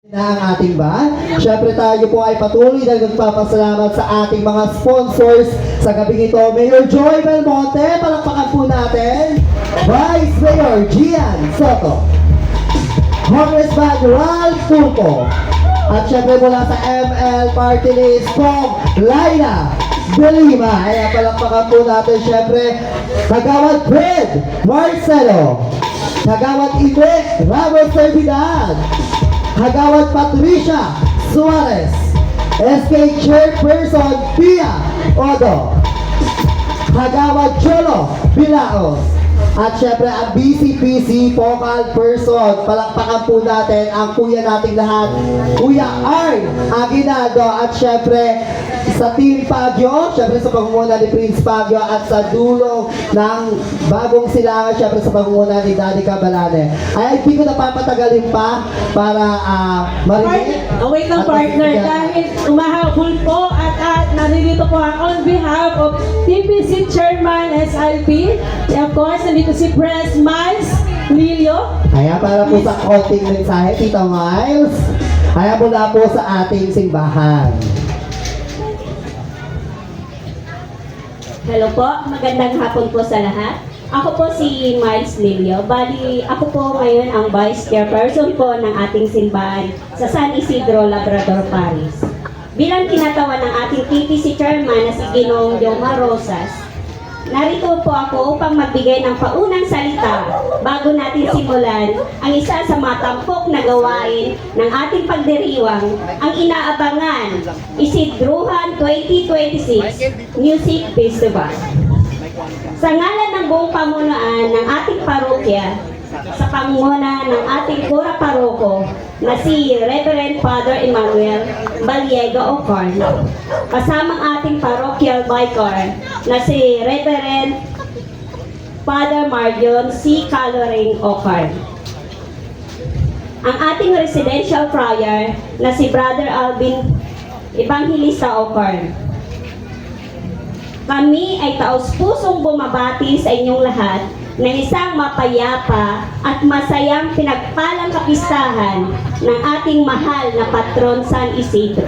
Na ang ating band. Siyempre tayo po ay patuloy na nagpapasalamat sa ating mga sponsors sa gabing ito. Mayor Joy Belmonte, palakpakan po natin. Vice Mayor Gian Soto. Congressman Ralph Turco. At siyempre mula sa ML Party List po, Laila Belima. Kaya palakpakan po natin siyempre Kagawad Fred Marcelo. Kagawad Ibe Ramos Servidad. Kagawad Patricia Suarez, SK Chairperson Pia Odo, Kagawad Cholo Bilaos, at syempre ang BCPC Focal Person. Palakpakan po natin ang kuya nating lahat, Kuya Arn Aguinaldo, at syempre sa Team Pagyo, syempre sa pangunguna ni Prince Pagyo, at sa dulo ng bagong silangan, syempre sa pangunguna ni Daddy Cabalane. Ay, hindi ko napapatagalin pa para marinig. Wait lang partner, dahil umahabol po at naririto po ako on behalf of TPC Chairman SLP. Of course, nandito si Press Miles Lilio. Kaya para po sa konting mensahe, Tita Miles, kaya mula po sa ating simbahan. Hello po, magandang hapon po sa lahat. Ako po si Miles Lilio. Bali, ako po ngayon ang Vice Chairperson po ng ating simbahan sa San Isidro, Labrador, Paris. Bilang kinatawan ng ating TPC Chairman na si Ginoong Dioma Rosas, narito po ako upang magbigay ng paunang salita bago natin simulan ang isa sa mga tampok na gawain ng ating pagdiriwang, ang inaabangan Isidruhan 2026 Music Festival. Sa ngalan ng buong pamunuan ng ating parokya, sa pangunguna ng ating kura paroko na si Reverend Father Emmanuel Baliega Ocarn, kasamang ating parochial vicar na si Reverend Father Mardion C. Caloring Ocarn, ang ating residential friar na si Brother Alvin Evangelista Ocarn. Kami ay taos-pusong bumabati sa inyong lahat ng isang mapayapa at masayang pinagpalang kapistahan ng ating mahal na patron San Isidro.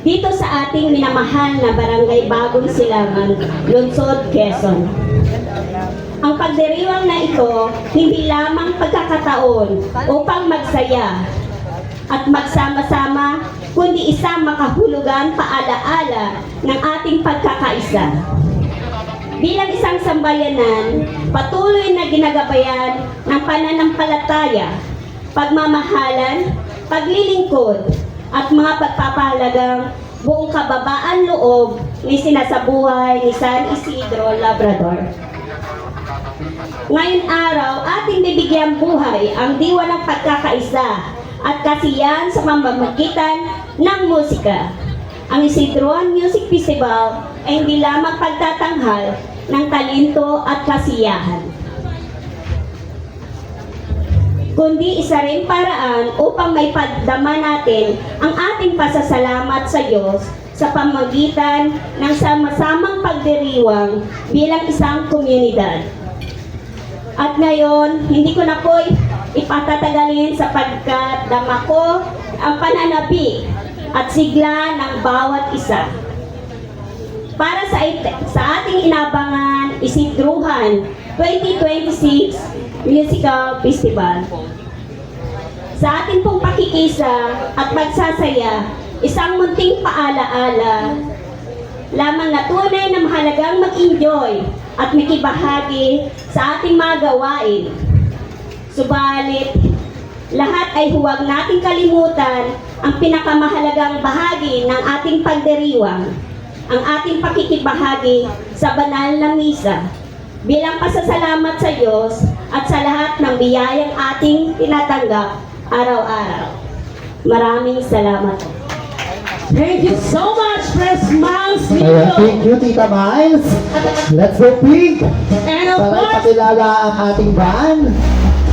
Dito sa ating minamahal na Barangay Bagong Silangan, Lungsod, Quezon. Ang pagdiriwang na ito, hindi lamang pagkakataon upang magsaya at magsama-sama, kundi isang makahulugan paalaala ng ating pagkakaisa. Bilang isang sambayanan, patuloy na ginagabayan ng pananampalataya, pagmamahalan, paglilingkod, at mga pagpapahalagang buong kababaan loob ni sinasabuhay ni San Isidro, Labrador. Ngayong araw, ating bibigyan buhay ang diwa ng pagkakaisa at kasiyahan sa pamamagitan ng musika. Ang Isidroan Music Festival ay hindi lamang pagtatanghal ng talento at kasiyahan, kundi isa rin paraan upang may pagdama natin ang ating pasasalamat sa Diyos sa pamamagitan ng sama-samang pagdiriwang bilang isang komunidad. At ngayon, hindi ko na po ipatatagalin sapagkat dama ko ang pananabi at sigla ng bawat isa. Para sa ating inabangan Isidruhan 2026 Musical Festival. Sa ating pong pakikisa at pagsasaya, isang munting paalaala lamang na tunay na mahalagang mag-enjoy at makibahagi sa ating mga gawain. Subalit, lahat ay huwag nating kalimutan ang pinakamahalagang bahagi ng ating pagdiriwang, ang ating pakikibahagi sa banal na misa, bilang pasasalamat sa Diyos at sa lahat ng biyayang ating tinatanggap araw-araw. Maraming salamat. Thank you so much, Press Miles Kaya Lilio. thank you, Tita Miles. Let's go pink! And of Para course, ipakilala ang ating band.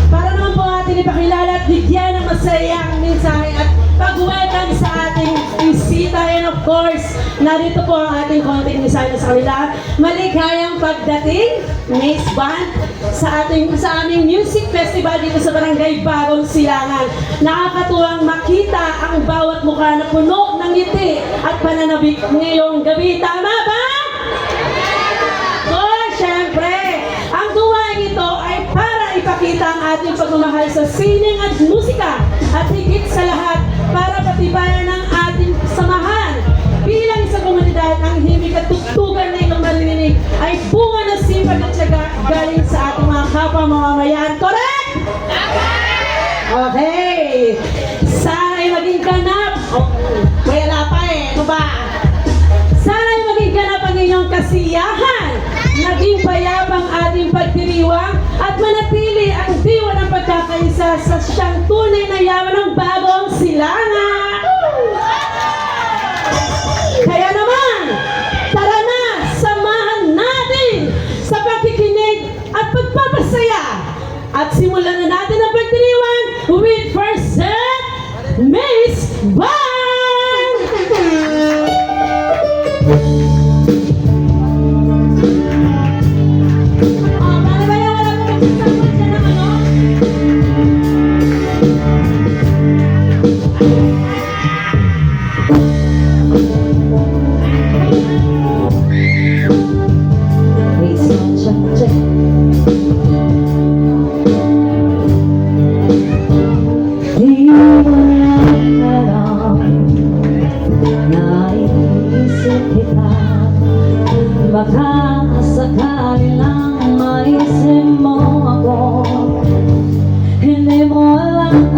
para naman po ating ipakilala at bigyan ng masayang mensahe at pag-welcome sa ating bisita. And of course, narito po ang ating konting sana sa kanila. Maligayang pagdating, Miss Band, sa aming music festival dito sa Barangay Bagong Silangan. Nakakatuwang makita ang bawat mukha na puno ng ngiti at pananabik ngayong gabi. Tama ba? Oh, syempre, ang duwaing ito ay para ipakita ang ating pagmamahal sa sining at musika at higit sa lahat para patibayan ang ating samahan. Bilang sa komunidad, ang himig at tugtugan na itong maririnig ay bunga ng sipag at syaga galing sa ating mga kapwa mamamayan. Correct? Okay. Sana ay maging ganap. Oh, wala pa eh. Ano ba? Sana ay maging ganap ang inyong kasiyahan. Naging payapang ating pagdiriwang at manatili ang diwa ng pagkakaisa sa siyang tunay na yaman ng Bagong Silangan. Kaya naman, tara na, samahan natin sa pagkikinig at pagpapasaya. At simulan na natin ang pagdiriwang with first set, Miss Band! Paano ba yan? Wala ko magsasama siya ng ano? Baka sakali lang maisip mo ako, hindi mo alam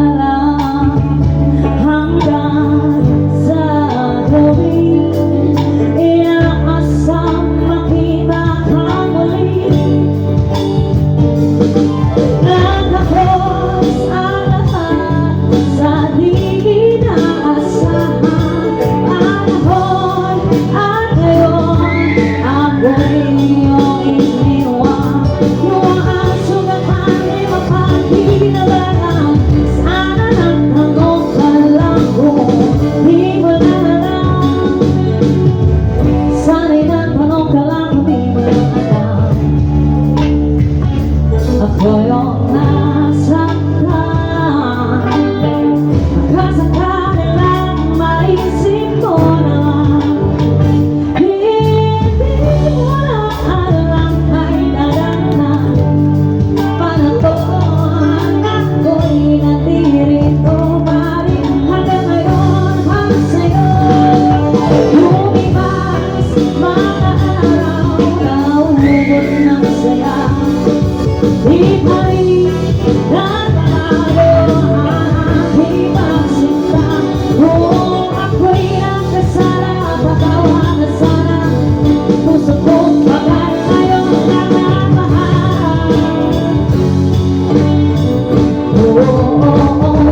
hanggang sa gabi inaasam makita ka muli. Nagkakos ang lahat sa di inaasahan. At ako'y at ngayon ako'y iyong iniwan. Yung ang sugatan ay mapaghinalagaan. Sana nagtanong ka lang kung di mo na alam. Sana'y nagtanong ka lang kung di mo na alam. Ako yung nasaktan. Nakasakali lang maisip ko na hindi mo na alam ay dadanan. Panahon ako'y nandirito pa rin hanggang ngayon para sa'yo. Lumipas mga araw na umubot ng saya. Di pa rin nagbago ang aking pagsinta. Kung ako'y nagkasala, patawa na sana. Puso kong bagay ngayong nagmamahal.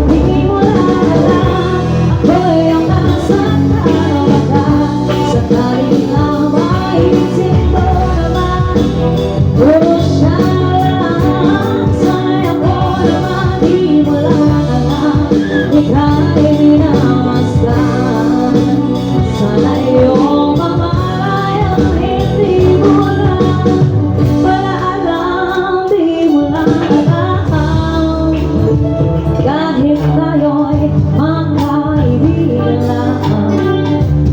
Di mo na alam, ako'y ang nasaktan. Baka sakali lang maisip ko naman. Siya lang, sana'y ako naman di mo lang alam. Ika'y minamasdan. Sana iyong mamalayang hindi mo lang pala alam, di mo lang alam. Kahit tayo'y magkaibigan lang,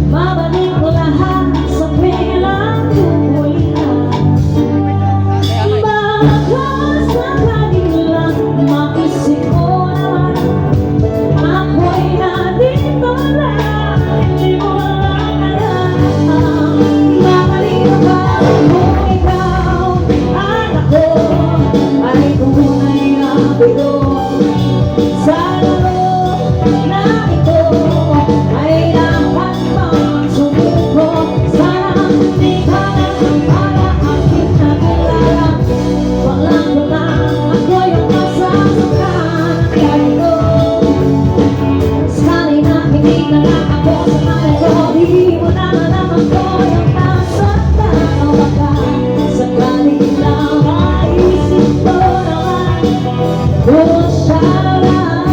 mabalik ko lahat sa pilang tulitan. Baka sakali lang maisip ko naman, ako'y nandito lang, hindi mo lang alam. Makalino ka kung ikaw at ako ay tunay na bigo. Sa laro na ito ay dapat bang sumuko. Sana hindi ka lang para aking nakilala. Walang lang ako yung masasaktan. Kaya ito, sana'y nakinig na lang ako sa nanay ko. Di mo na alam ako yung nasaktan. O baka sakali lang maisip ko naman. Kung siya lang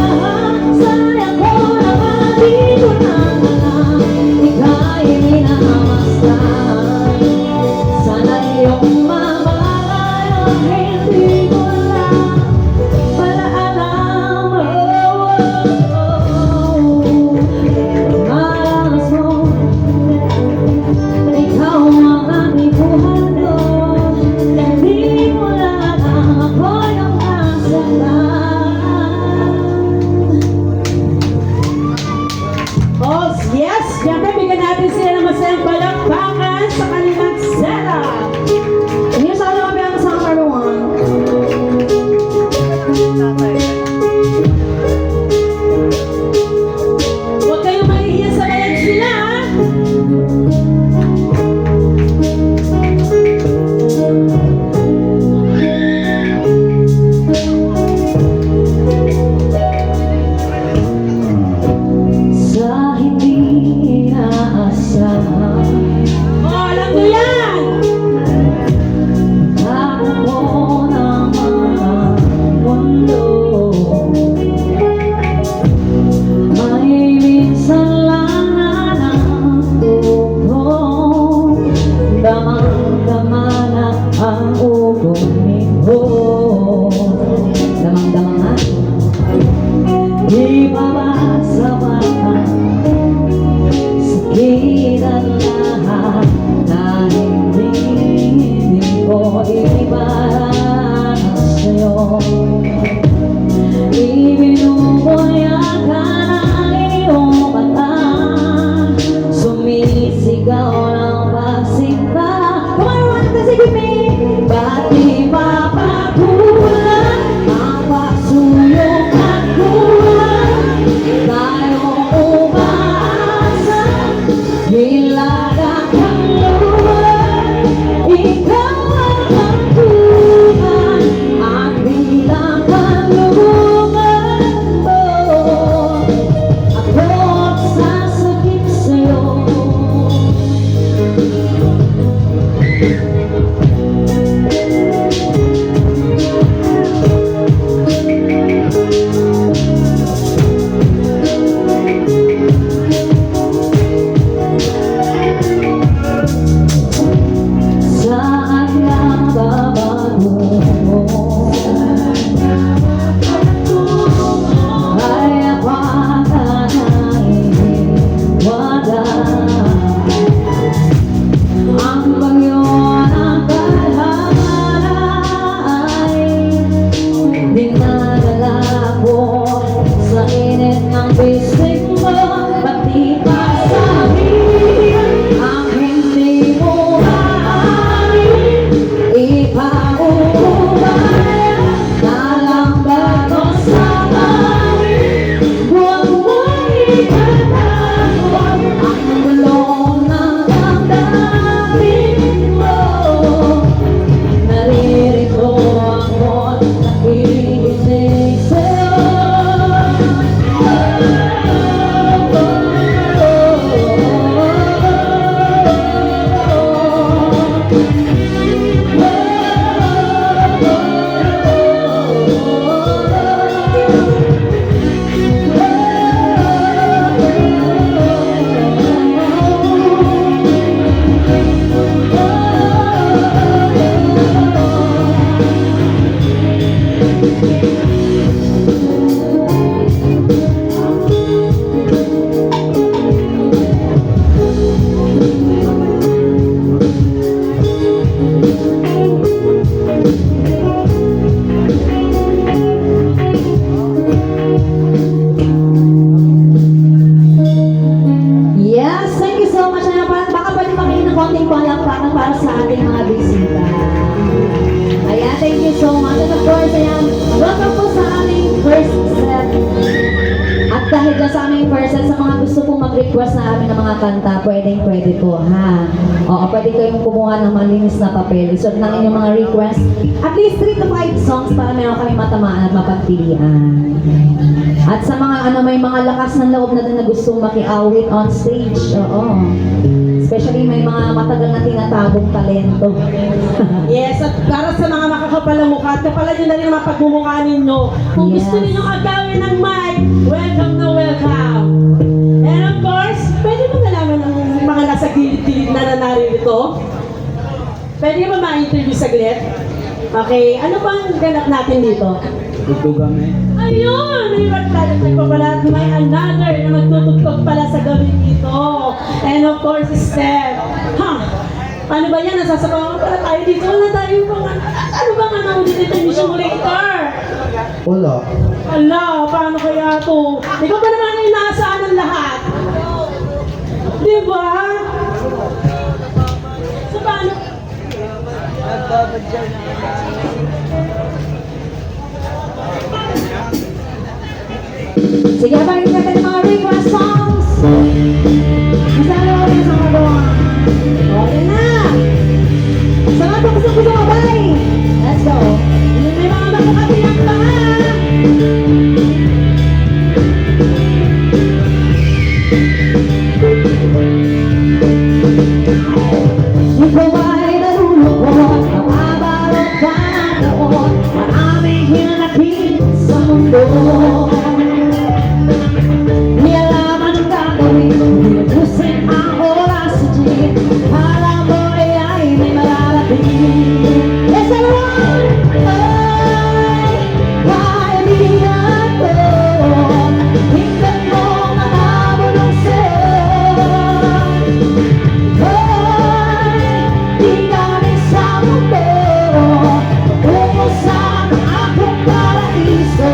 init ng bisig mo, pati pa sabihin ang hindi mo maaaring ipaubaya. Nalambag mo sa amin, huwag mong itatawag ang bulong ng damdamin mo. Naririto ako, nakikinig sa'yo. Yes, thank you so much. Baka pwede makinig ng konting palakpakan para sa ating mga bisita. Ayan, thank you so much. And of course, ayan, welcome po sa aming first set. At dahil dyan sa aming first set, sa mga gusto pong mag-request na amin ng mga kanta, pwede po, ha? Oo, pwede kayong kumuha ng malinis na papel. Isuot ng inyong mga request. At least 3 to 5 songs para meron kami matamaan at mapagpilian. At sa mga may mga lakas ng loob na din na gustong makiawit on stage, oo. Especially may mga matagal na tinatagong talento. Yes, at para sa mga makakapal na mukha, at kapala nyo na rin ang mga pagmumukha ninyo. Kung Yes. gusto ninyo agawin ng mic, welcome na welcome. And of course, pwede mo nalaman ang mga nasa gilid-gilid na narito? Pwede ba ma-interview saglit? Okay, ano bang ganap natin dito? Tutugang eh. Ayun! May magdadagdag pa pala at may another na magtutugtog pala sa gawin ito. And of course, Steph. Paano ba yan? Nasasabawan pala tayo dito. Wala tayo bang, ano bang ano dito mission collector? Wala. Ala, paano kaya to? Ikaw ba naman ang inaasahan ng lahat? Di ba? So paano? Sige, balik natin ang mga request songs. Masalo ako sa mga doon. Okay na. Sa mga gusto mabay. Let's go. May mga makakatiyak pa ha? Ikaw ay nalulungkot, nakabalot ka ng taon, maraming hinanakit sa mundo. Niyalaman ang gagawin, nilubusin ang oras sa jeep, alam mo ay may mararating. Yes, everyone! Ay, kaibigan ko, tingnan mo ang habulong sa'yo. Di kami sa mundo, umusan ang akong paraiso.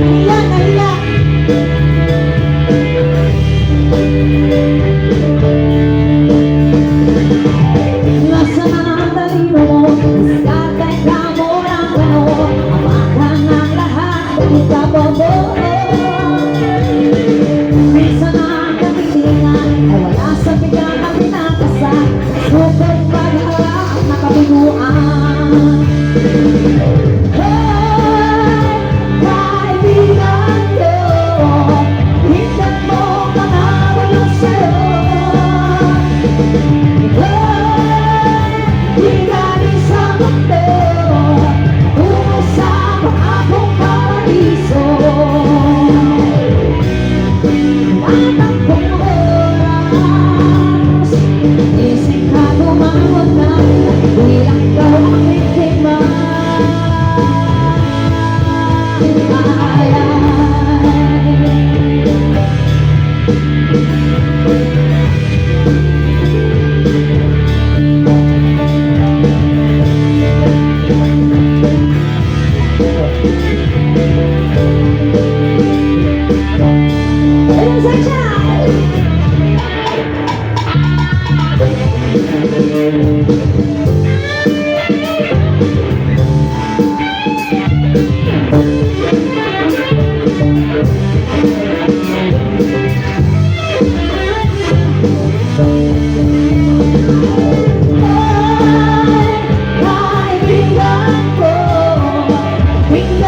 Naiyak, naiyak. Nasa mga talino mo, diskarte ka mo ng gano'n, apakan ang lahat, ikabobo. Minsan ang kapilingan ay wala sa biglang at pinakasan, super pag-aarap na kabinuan. Hey, kaibigan ko, tingnan mo mga bulong sa'yo. Hey, di galing sa mundo, umusap ang akong paraiso. Anak kong oras, isip ka gumawag na, bilang ikaw ang biktima.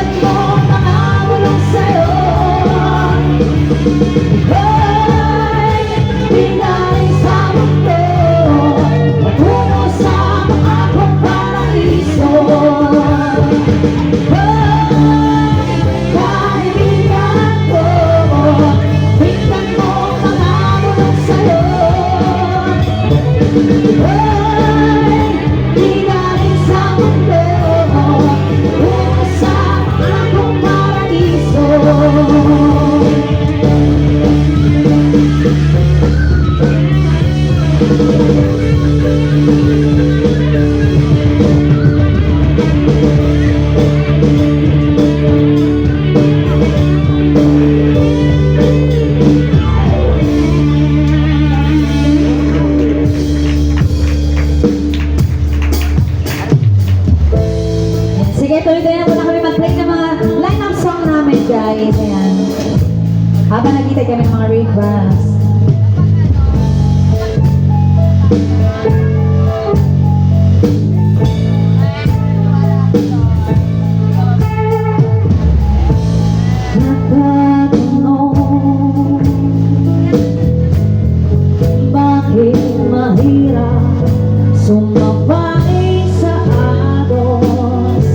Tingnan mo mga bulong sa'yo. Ay, di galing sa mundo, patungo sa maabang paraiso. Ay, kaibigan ko, tingnan mo mga bulong sa'yo. Ay, di galing sa mundo, patungo sa maabang paraiso. Sige, tuloy-tuloy na muna kami mag-play ng mga line-up song namin, guys. Ayan. Habang nagkita kami ng mga requests. Nagtatanong, bakit mahirap sumabay sa agos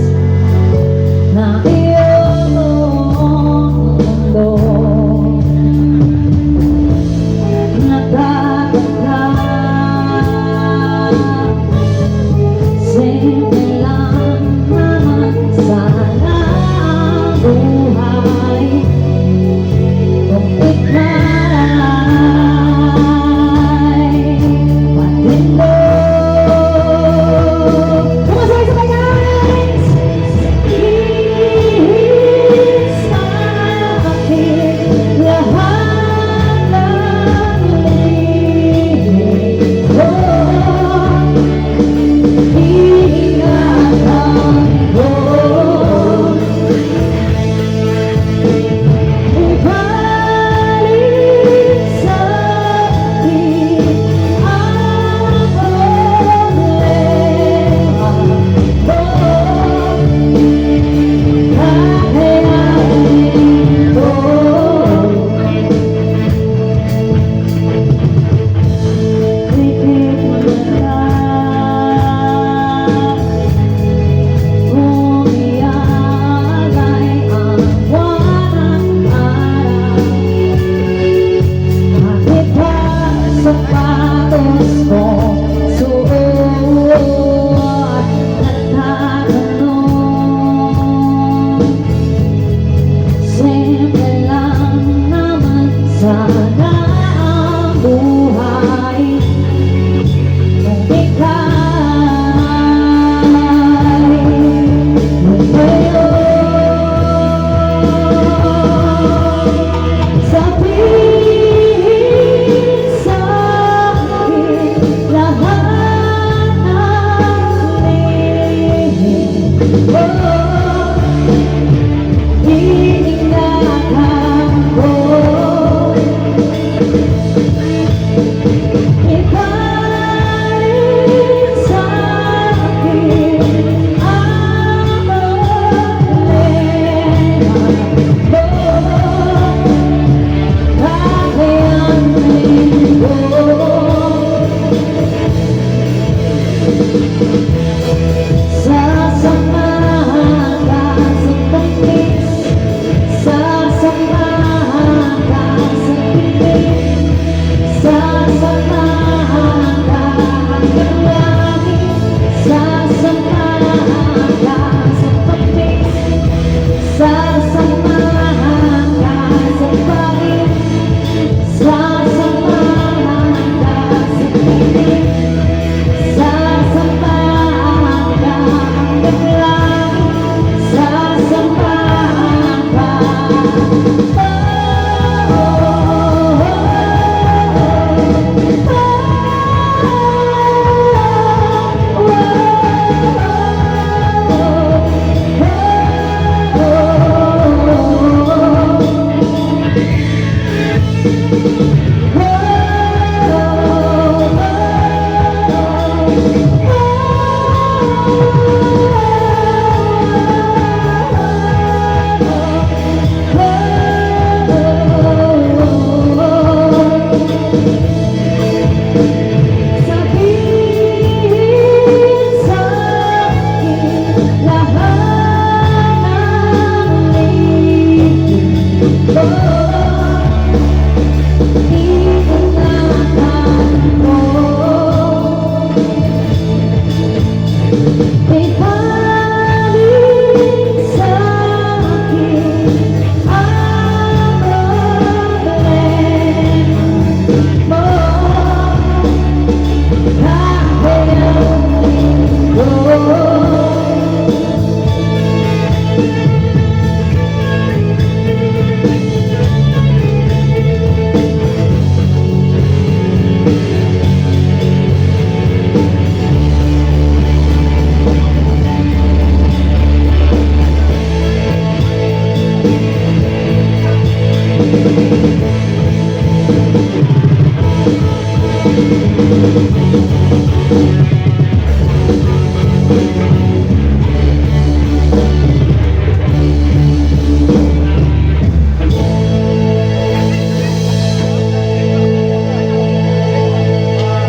na iyong mundo?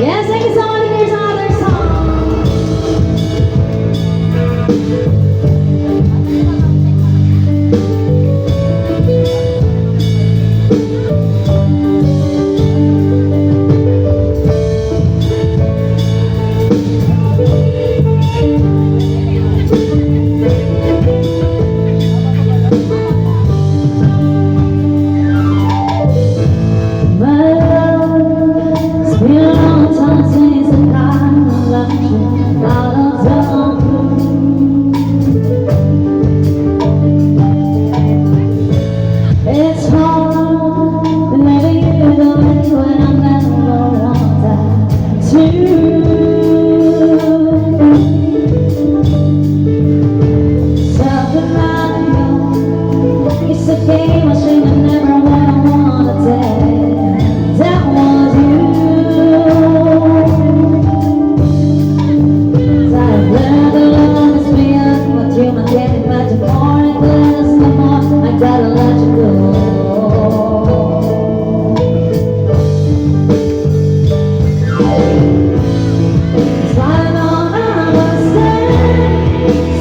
Yes, thank you so much. Here's another song. My love, it's been a long time since I got left you out of the blue. It's hard letting you go when I never wanted to. Self-denial, it's a game I should have never wanted. That was you. I've learned to love is beyond what you might get imagine more and less no more. I gotta let you go. So I know I was there.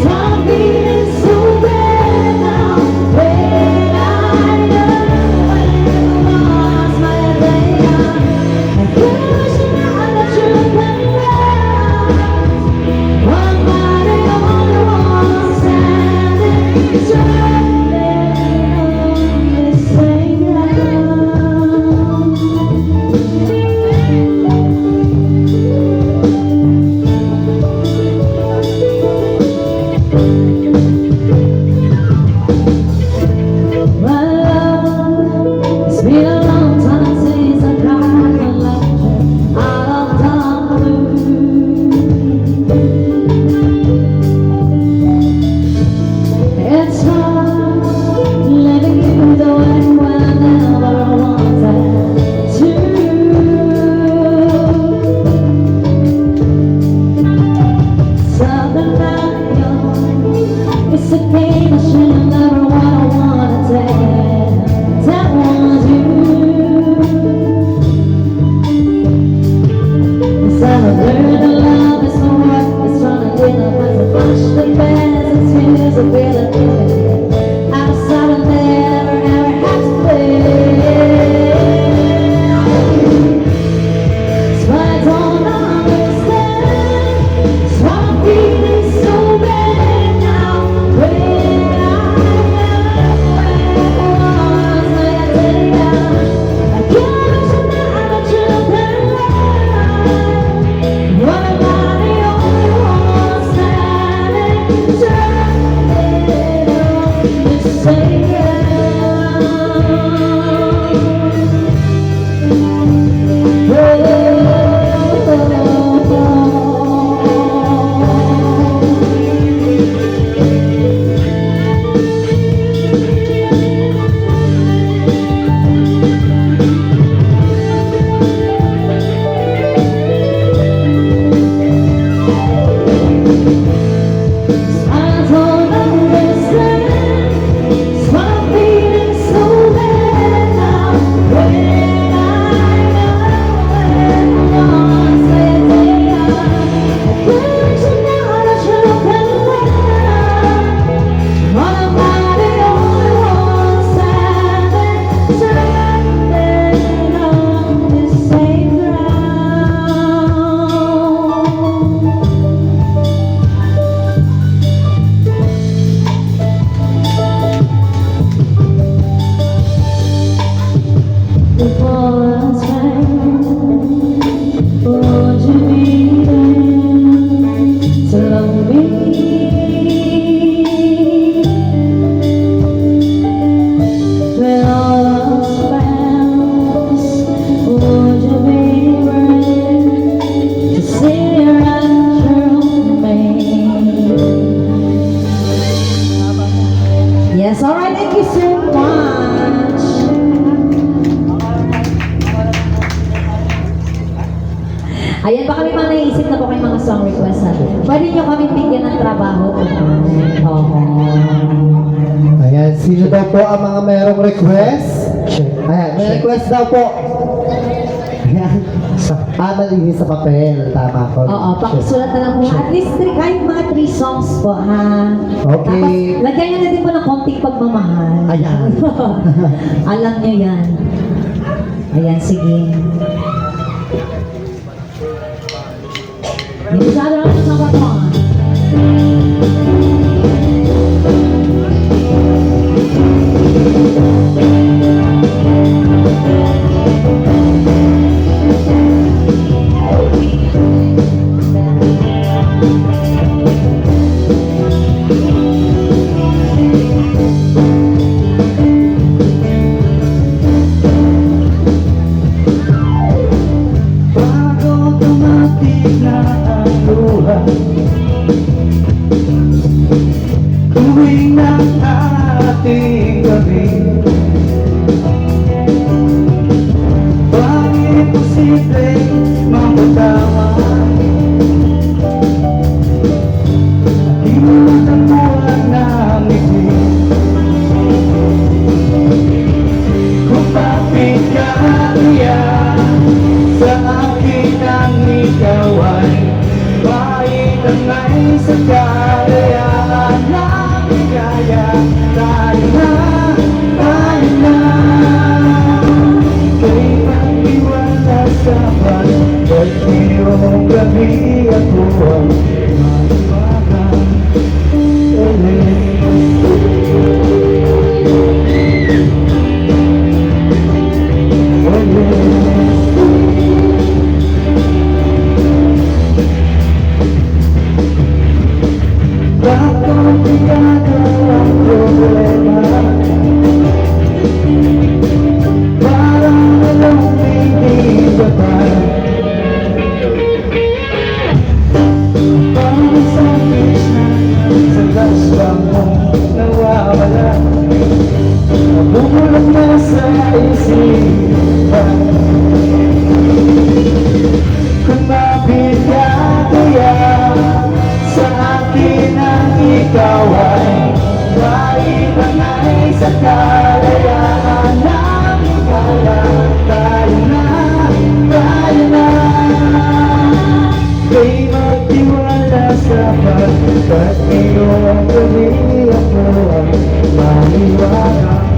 So I'm feeling so bad now. When I know when I lost my idea, I wish I that you can love. One body on the wall, standing stranded on this same ground. My love, it's been a long time since I cried and left you out of the blue. It's hard letting you go when I never wanted to. Self-denial, it's a game I should have never wanted. That was you. Cause I've learned that love is no work. It's trying to get up as a bunch the best. It's tears of feeling outside of never ever had to play. So I don't understand. So I'm feeling so bad now. When I know when I lost my idea, I can't imagine that you can love. What am I the only one standing stranded on this same ground? I don't understand. So I'm feeling so bad now. When I know when I lost my idea, I wish now that you can love. What am I the only one standing stranded on this same ground? Before I sang, would you be there to love me? When all else fails, would you be ready to see right through me? Yes, alright, thank you so much. Ayan, baka may mga naisip na po kayong mga song request ha. Pwede nyo kami bigyan ng trabaho. Oo. Ayan, sino daw po ang mga merong request? Ayan, may request daw po. Ayan. Malinis sa papel. Tama ko. Oo, pakisulat na lang po. At least kahit mga 3 songs po, ha? Okay. Tapos, lagyan nyo na din po ng konting pagmamahal. Ayan. Alam nyo yan. Ayan, sige. Dito sa other number 1. Bago tumatik na ang luha, tuwing ng ating gabi, bakit posible mamatama? Di mo matapuan na ngiti, kung bakit ka iyan sa akin ang ikaw ay maitangay sa kalayaan ng kaya. Tayo na, tayo na, kay pag-iwala sa pag iyong gabi ako ang maliwagan. Bakit piyado ang problema? Parang walang titigapan. Parang isang pisna sa laswang mong nawawala. Nabubulog na sa isipan. Kung mabigyan sa akin ang ikaw ay maitangay sa kalayaan ng kaya. Tayo na, tayo na, kay magtiwala sa pagkat iyong gabi ako ang maliwanag.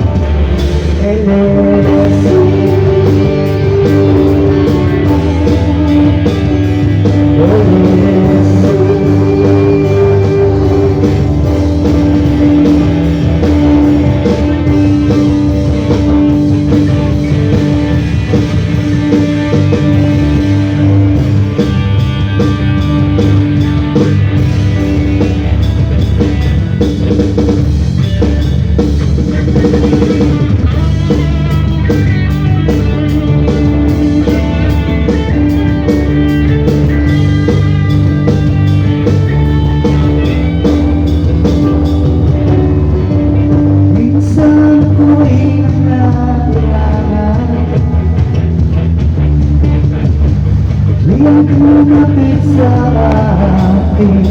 Minsan ako'y nangangailangan, bigyan ko lumapit sa akin.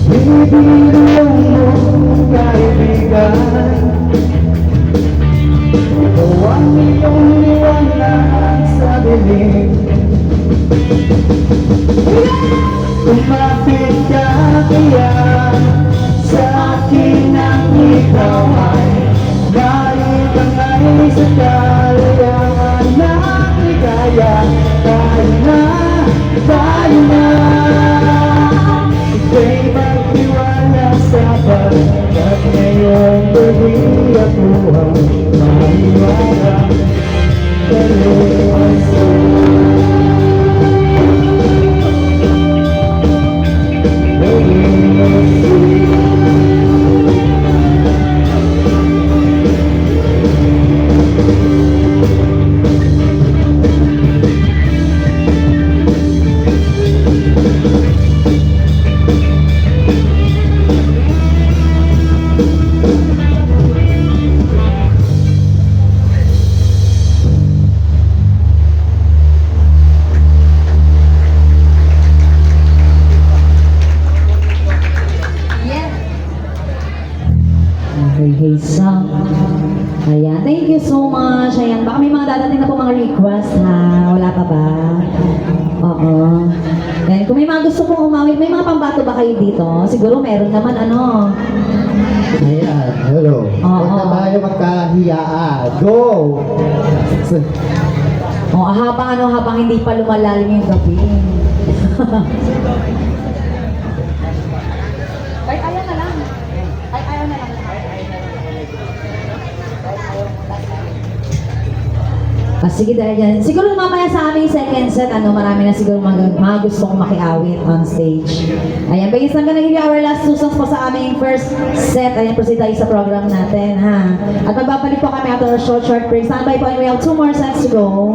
Binibiro mo kaibigan, ikaw ang iyong liwanag sa dilim. Kumapit ka kaya sa akin ang ikaw ay maitangay sa kalayaan ng ligaya. Tayo na, tayo na, ika'y magtiwala sa Okay, hey Sam. Ayan, thank you so much. Ayan, baka may mga dadating na po mga request ha. Wala pa ba? Oo. Ayan, kung may mga gusto pong umawit, may mga pambato ba kayo dito? Siguro meron naman ano. Ayan, hello. Huwag na tayo magkahiyaan. Go! O, habang hindi pa lumalalim yung gabi. Ay, ayaw na lang. Ay, ayaw na lang. Sige dahil dyan. Siguro mamaya sa aming second set, marami na siguro mga gusto kong makiawit on stage. Ayan, based on gonna give you our last 2 songs po sa aming first set. Ayan, proceed tayo sa program natin, ha? At magbabalik po kami after a short break. Standby po and we have 2 more sets to go.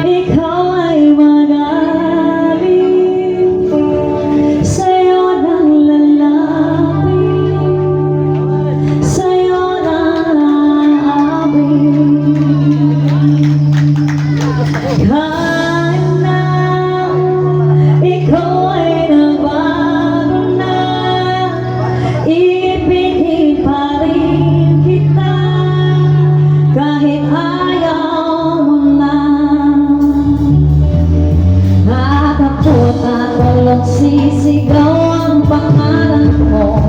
Ikaw ay magaling, sa'yo nang lalapit, sa'yo nang aabit. Kahit na ikaw ay nagbago na, ibigin pa rin kita, kahit ayaw mo na. Nakakapot at walang sisigaw ang pangalan mo.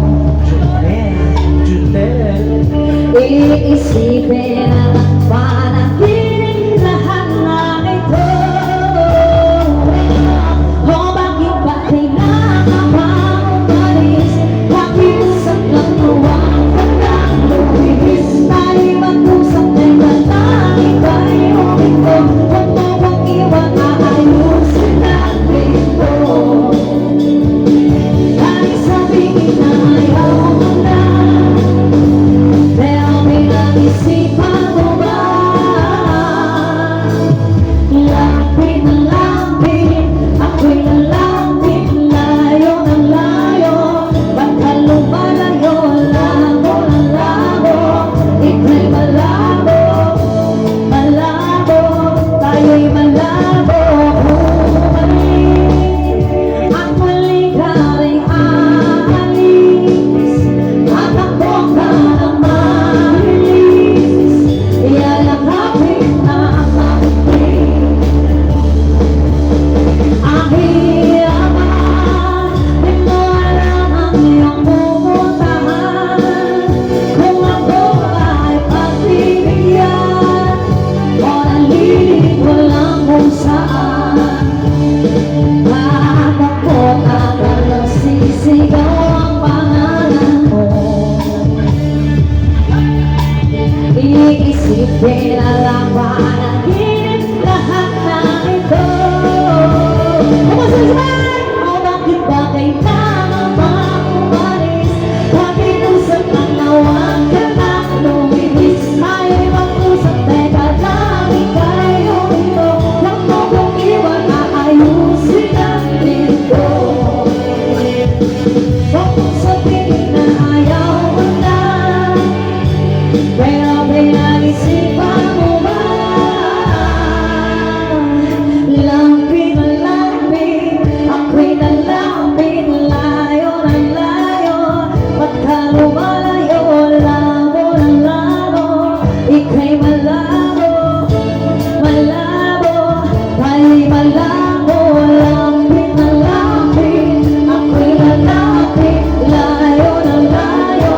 Iisipin ang panaginip lahat na ito. O bakit ba kailangan pa umalis? Pakiusap lang huwag ka lang lumihis. Tayo'y mag-usap na'y malamig tayo ito. Huwag mo kong iwan, aayusin natin ito. Kahit sabihin na ayaw mo na, pero pinag-isipan mo ba? Lapit na lapit, ako'y nalapit, layo ng layo. Ba't ka lumalayo, labo ng labo, ika'y malabo, malabo, tayo'y malabo. Umalik, at muli ka rin aalis, at ako ka nang mahilis, iyalakapin na kapatid. Aking yaman, di mo alam ang iyong pupuntahan. Kung ako ay pagbibigyan, o nalilito lang kung saan. Nakakapot at walang sisigaw ang pangalan mo. Iisipin ang panaginip lahat na ito. Kumasasay! O bakit ba kailangan pa umalis? Pakiusap lang na huwag ka na lumihis. Tayo'y mag-usap, teka lang, ika'y humito. Huwag mo kong iwan, aayusin natin ito. Huwag mong sabihin na ayaw mo na, pero pinag-isipan mo ba? Lapit na lapit, ako'y nalapit, layo ng layo. Ba't ka lumalayo, labo ng labo, ika'y malabo, malabo, tayo'y malabo. Lapit na lapit, ako'y nalapit, layo ng layo.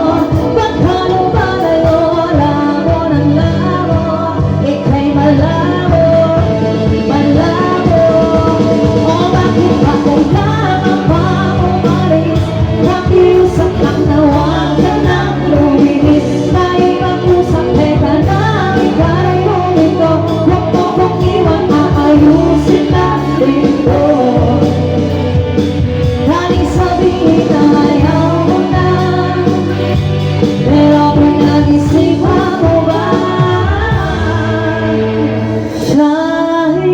Ba't ka lumalayo, labo ng labo, ika'y malabo, malabo. O bakit ba kailangan pa umalis? Pakiusap lang na huwag ka nang lumihis. Tayo'y mag-usap, teka lang, ika'y humito. Huwag mo kong iwan, aayusin natin ito. Kahit sabihin na ayaw mo na, pero pinag-isipan mo ba? Kahit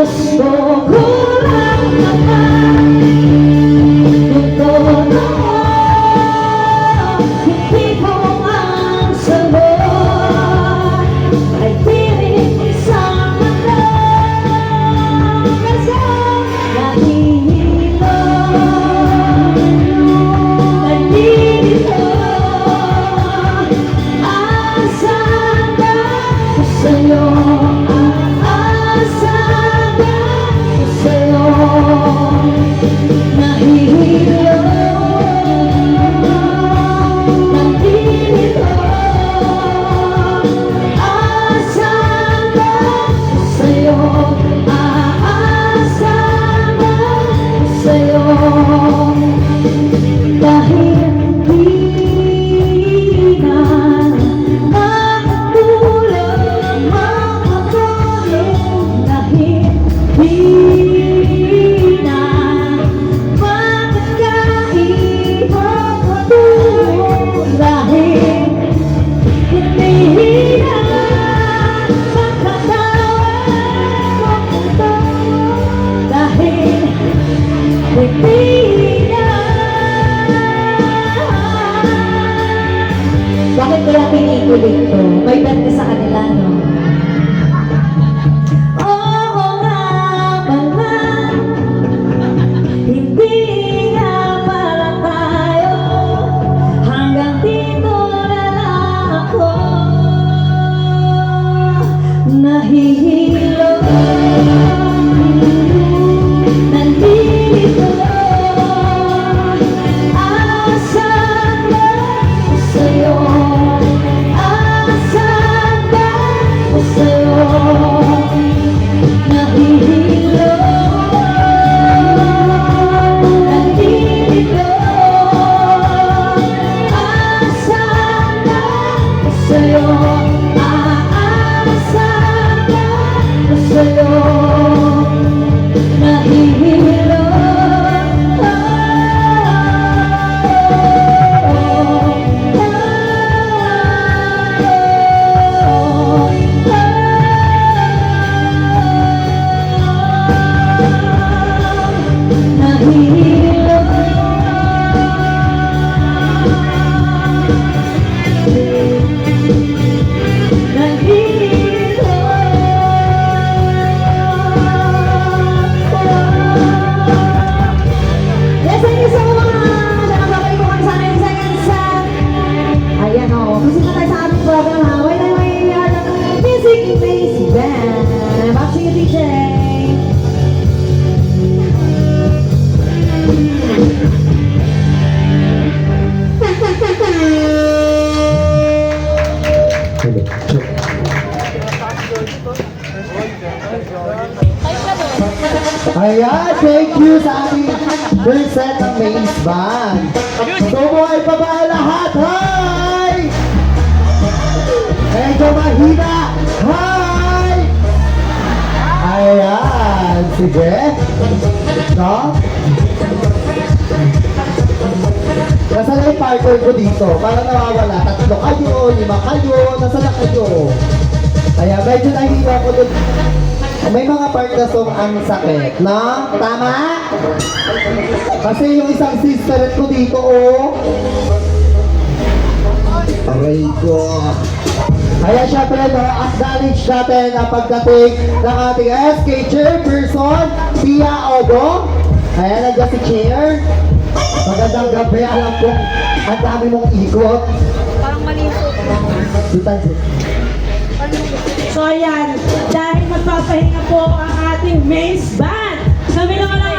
gusto ko lang naman yung totoo. Hindi ko ang sagot ay piling isang mata. Let's go! Nahihilo, nandito, asan ba sa'yo? Asan ba sa'yo? Nahihilo, nandito, asan ba sa'yo? Asan ba sa'yo? Dahil di na makatulog, dahil di na makakain, dahil hindi na makatawag mo, dahil hindi na. Bakit kaya pinikulit to? May bet ka sa kanila, no? Oo nga pala, hindi nga pala tayo, hanggang dito na lang ako. Nahihilo, nandito, asan ba sa'yo? Asan ba sa'yo? Nahihilo, nandito, asan ba sa'yo? Asan ba sa'yo? Nahihilo, nahihilo, nahihilo. Yes, thank you so much. Nakababay ko kami sana yung second set. Ayan o, kasi na tayo sa ating program ha. Wait tayo may music face band. Back to you, DJ. Ayan, thank you sa ating first set ng main band. So, buhay pa ba lahat? Hi! Medyo mahina. Hi! Ayan, sige. No? Nasaan na yung partner ko dito? Parang nawawala. 3 kayo, 5 kayo. Nasaan na kayo? Kaya medyo nahihilo ako doon. May mga part na song ang sakit, no? Tama? Kasi yung isang sister ko dito, oh. Aray ko. Kaya syempre, no, acknowledge natin ang pagdating ng ating SK Chairperson, Pia Odo. Ayan, nandiyan si Chair. Magandang gabi, alam ko, ang dami mong ikot. Parang maliso. So ayan, dahil magpapahinga po ang ating main band, kami naman ang